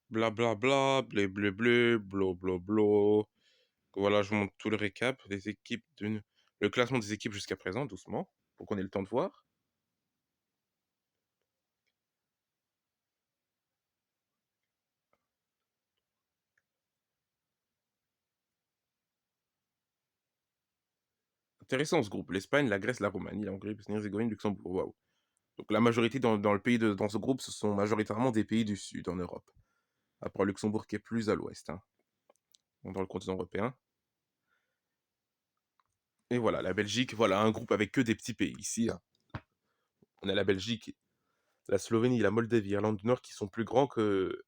Blablabla, blé blé blé, blo blo blo. Voilà, je vous montre tout le récap des équipes le classement des équipes jusqu'à présent, doucement, pour qu'on ait le temps de voir. Intéressant ce groupe. L'Espagne, la Grèce, la Roumanie, la Hongrie, Bosnie-Herzégovine, Luxembourg. Waouh. Donc la majorité dans le pays dans ce groupe, ce sont majoritairement des pays du Sud en Europe. À part Luxembourg qui est plus à l'Ouest, hein, dans le continent européen. Et voilà, la Belgique, voilà, un groupe avec que des petits pays ici, hein. On a la Belgique, la Slovénie, la Moldavie, l'Irlande du Nord qui sont plus grands que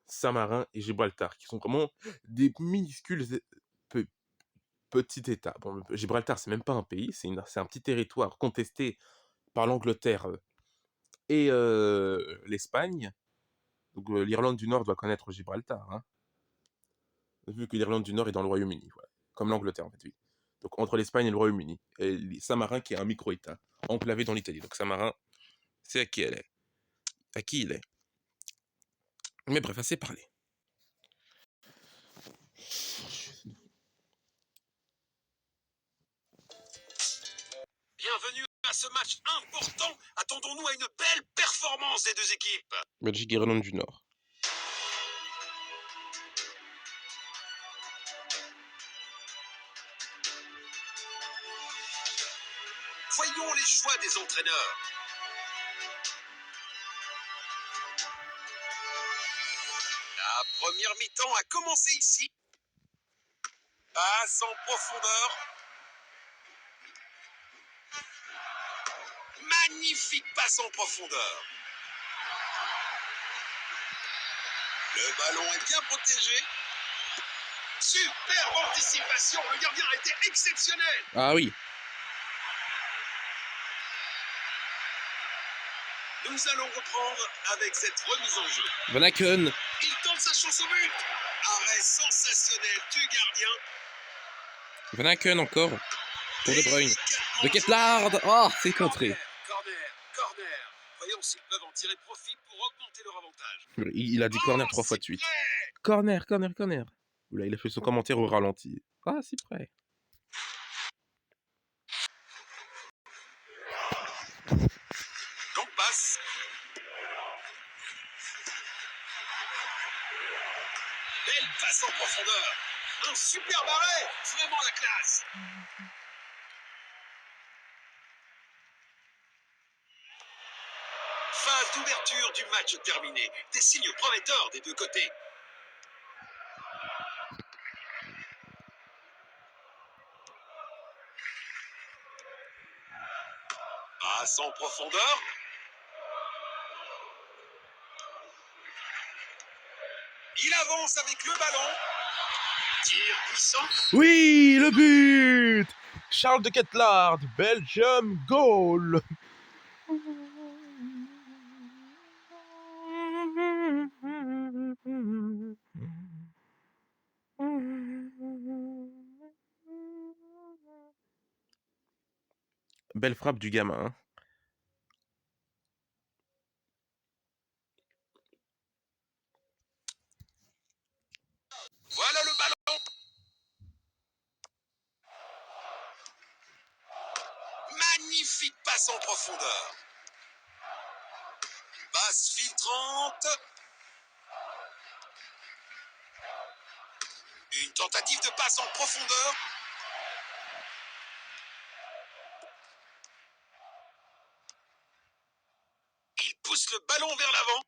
Saint-Marin et Gibraltar, qui sont vraiment des minuscules pe- petits États. Bon, Gibraltar, c'est même pas un pays, c'est un petit territoire contesté par l'Angleterre et l'Espagne. Donc l'Irlande du Nord doit connaître Gibraltar, hein, vu que l'Irlande du Nord est dans le Royaume-Uni, voilà. Comme l'Angleterre en fait, oui. Donc entre l'Espagne et le Royaume-Uni. Et Saint-Marin qui est un micro-État, enclavé dans l'Italie. Donc Saint-Marin, c'est à qui elle est. À qui il est. Mais bref, assez parlé. Bienvenue à ce match important. Attendons-nous à une belle performance des deux équipes. Belgique et Irlande du Nord. Voyons les choix des entraîneurs. La première mi-temps a commencé ici. Passe en profondeur. Magnifique passe en profondeur. Le ballon est bien protégé. Superbe anticipation. Le gardien a été exceptionnel. Ah oui. Nous allons reprendre avec cette remise en jeu. Van Aken. Il tente sa chance au but. Arrêt sensationnel du gardien. Van Aken encore. Pour De Bruyne. De Ketelaar. Oh, c'est contré. Corner. Voyons s'ils peuvent en tirer profit pour augmenter leur avantage. Il a dit corner 3 fois de suite. Corner. Oula, il a fait son commentaire au ralenti. Ah, si près. Donc passe. Belle passe en profondeur. Un super arrêt. Vraiment la classe. Phase d'ouverture du match terminée. Des signes prometteurs des deux côtés. Passe en profondeur. Il avance avec le ballon. Tir puissant. Oui, le but. Charles de Ketelaar. Belgium goal. Belle frappe du gamin, hein. Voilà le ballon. Magnifique passe en profondeur. Passe filtrante. Une tentative de passe en profondeur. Il pousse le ballon vers l'avant.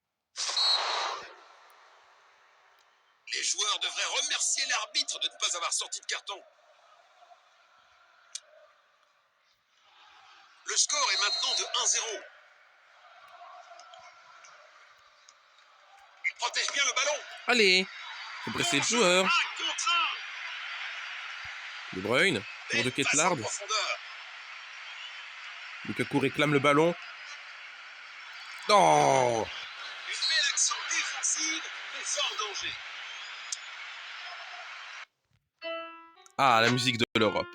Les joueurs devraient remercier l'arbitre de ne pas avoir sorti de carton. Le score est maintenant de 1-0. Il protège bien le ballon. Allez. Faut presser le joueur. 1 contre 1. De Bruyne. Pour De Belle passe Ketelaar. en profondeur. Lukaku réclame le ballon. Non. Une belle action défensive, mais sans danger. Ah, la musique de l'Europe.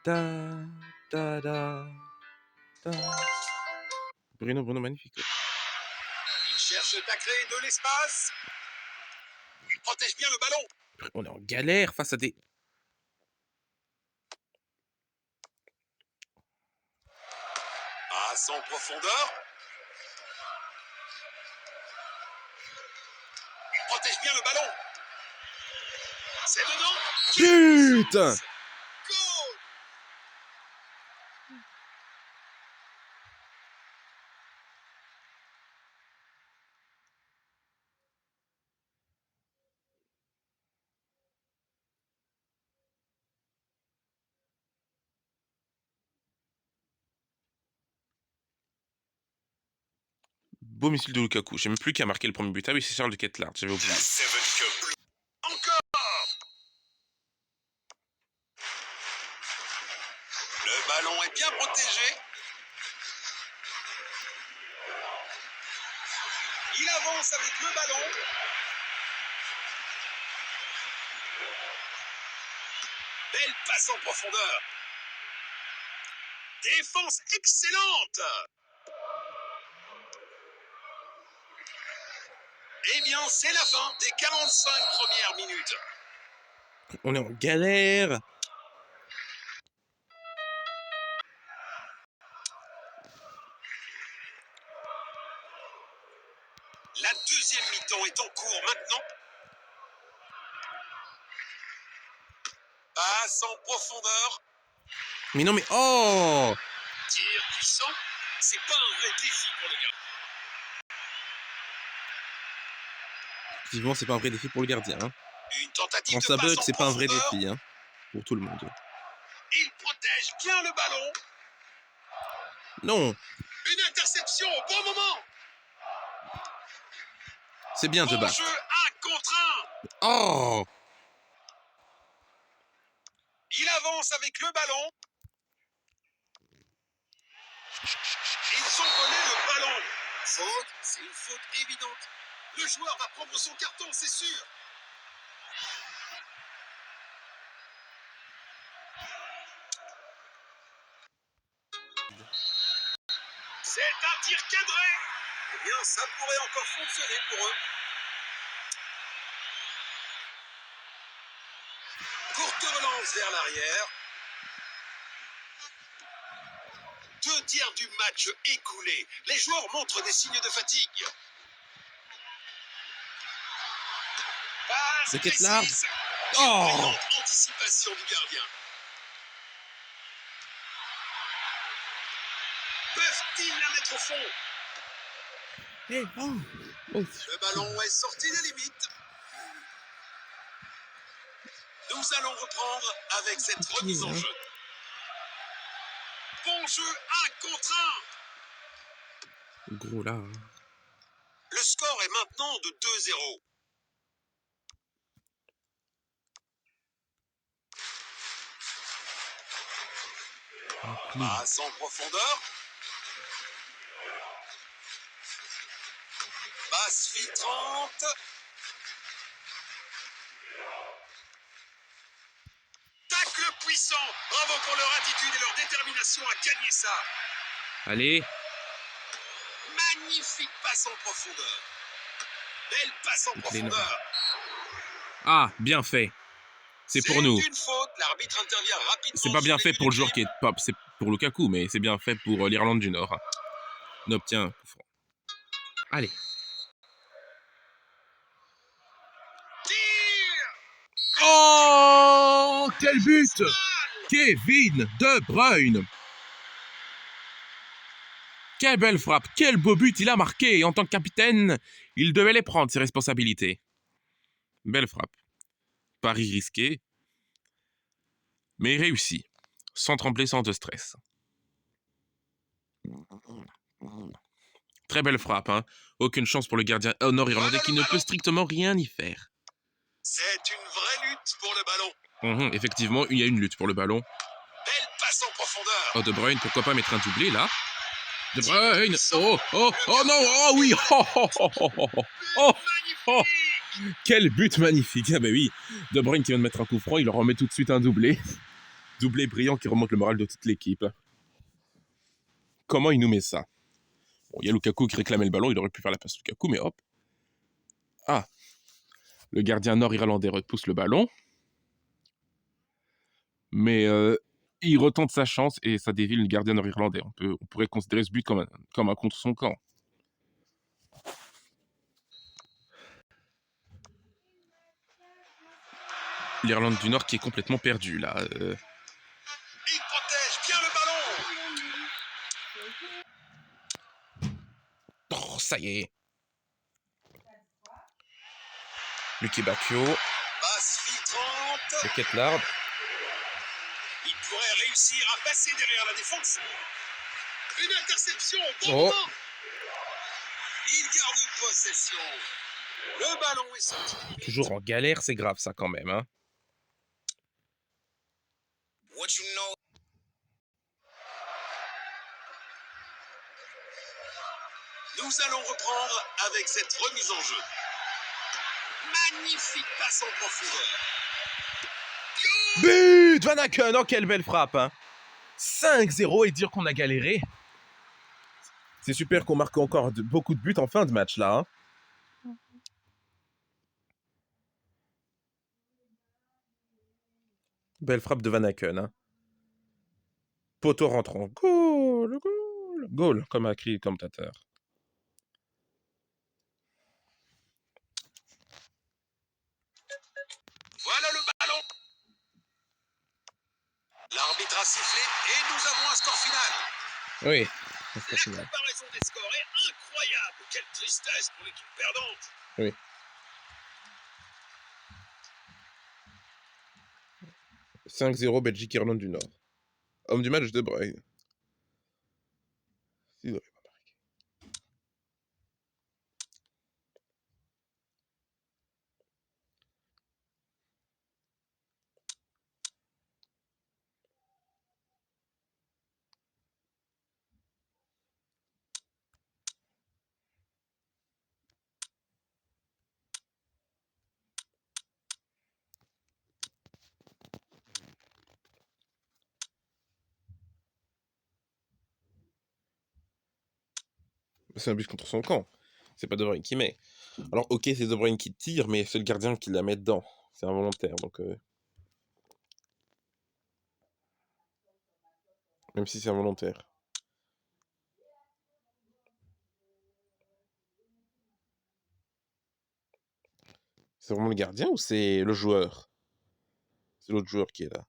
Ta, ta, da, ta. Bruno, magnifique. Ouais. Il cherche à créer de l'espace. Il protège bien le ballon. On est en galère face à des... Passe en profondeur. Il protège bien le ballon. C'est dedans. Putain! Goal. Beau missile de Lukaku. Je sais même plus qui a marqué le premier but. Ah oui, c'est Charles de Ketelaere. J'avais oublié. Encore. Le ballon est bien protégé. Il avance avec le ballon. Belle passe en profondeur. Défense excellente. Eh bien, c'est la fin des 45 premières minutes. On est en galère. La deuxième mi-temps est en cours maintenant. Passe en profondeur. Mais non, mais... Oh! Tir puissant. C'est pas un vrai défi pour le gars. Effectivement, c'est pas un vrai défi pour le gardien. Hein. Une tentative Quand de ça passe bug, en c'est pas un vrai profondeur. défi. Hein, pour tout le monde. Il protège bien le ballon. Non! Une interception au bon moment. C'est bien de Bon battre. jeu 1 contre 1. Oh! Il avance avec le ballon. Ils ont volé le ballon. Faute, c'est une faute évidente. Le joueur va prendre son carton, c'est sûr. C'est un tir cadré. Eh bien, ça pourrait encore fonctionner pour eux. Courte relance vers l'arrière. 2 tiers du match écoulé. Les joueurs montrent des signes de fatigue. Passe De Ketelaere. précise. Oh! Brillante anticipation du gardien. Peuvent-ils la mettre au fond? Hey, oh. Oh. Le ballon est sorti des limites. Nous allons reprendre avec cette remise en jeu. Bon jeu 1 contre 1. Gros là. Le score est maintenant de 2-0. Passe en profondeur. Passe filtrante. Tacle puissant. Bravo pour leur attitude et leur détermination à gagner ça. Allez. Magnifique passe en profondeur. Belle passe en profondeur. Ah, bien fait. C'est pour nous. C'est une faute. L'arbitre intervient rapidement. C'est pas bien sur fait les pour le buts joueur qui est pop. C'est pour Lukaku, mais c'est bien fait pour l'Irlande du Nord. On obtient un coup franc. Allez. Tir. Oh, quel but! Kevin De Bruyne. Quelle belle frappe, quel beau but il a marqué. Et en tant que capitaine, il devait les prendre, ses responsabilités. Belle frappe. Pari risqué, mais réussi. Sans trembler, sans de stress. Très belle frappe, hein. Aucune chance pour le gardien nord-irlandais qui ne peut strictement rien y faire. C'est une vraie lutte pour le ballon. Effectivement, il y a une lutte pour le ballon. Belle passe en profondeur. Oh, De Bruyne, pourquoi pas mettre un doublé là? De Bruyne. Oh non, oh oui. Oh, quel but magnifique. Ah bah oui, De Bruyne qui vient de mettre un coup franc, il leur remet tout de suite un doublé. Doublé brillant qui remonte le moral de toute l'équipe. Comment il nous met ça? Bon, il y a Lukaku qui réclamait le ballon, il aurait pu faire la passe Lukaku, mais hop. Ah, le gardien nord-irlandais repousse le ballon. Mais il retente sa chance et ça dévie le gardien nord-irlandais. On pourrait considérer ce but comme un contre son camp. L'Irlande du Nord qui est complètement perdue là. Il protège bien le ballon. Oh, ça y est. Lucky Bacchio. Passe filtrante. Le Ketlard. Il pourrait réussir à passer derrière la défense. Une interception au bon Oh. moment. Il garde possession. Le ballon est sorti. Toujours en galère, c'est grave ça quand même. Hein. What you know. Nous allons reprendre avec cette remise en jeu. Magnifique passe en profondeur. But Van Aken, oh quelle belle frappe hein. 5-0 et dire qu'on a galéré. C'est super qu'on marque encore beaucoup de buts en fin de match là. Hein. Belle frappe de Van Aken. Hein. Poteau rentrant. Goal, goal, goal, comme a crié le commentateur. Voilà le ballon. L'arbitre a sifflé et nous avons un score final. Oui. La comparaison des scores est incroyable. Quelle tristesse pour l'équipe perdante. Oui. « 5-0 Belgique, Irlande du Nord. Homme du match, De Bruyne. C'est un but contre son camp. C'est pas De Bruyne qui met. Alors, ok, c'est De Bruyne qui tire, mais c'est le gardien qui la met dedans. C'est involontaire, donc... Même si c'est involontaire. C'est vraiment le gardien ou c'est le joueur? C'est l'autre joueur qui est là.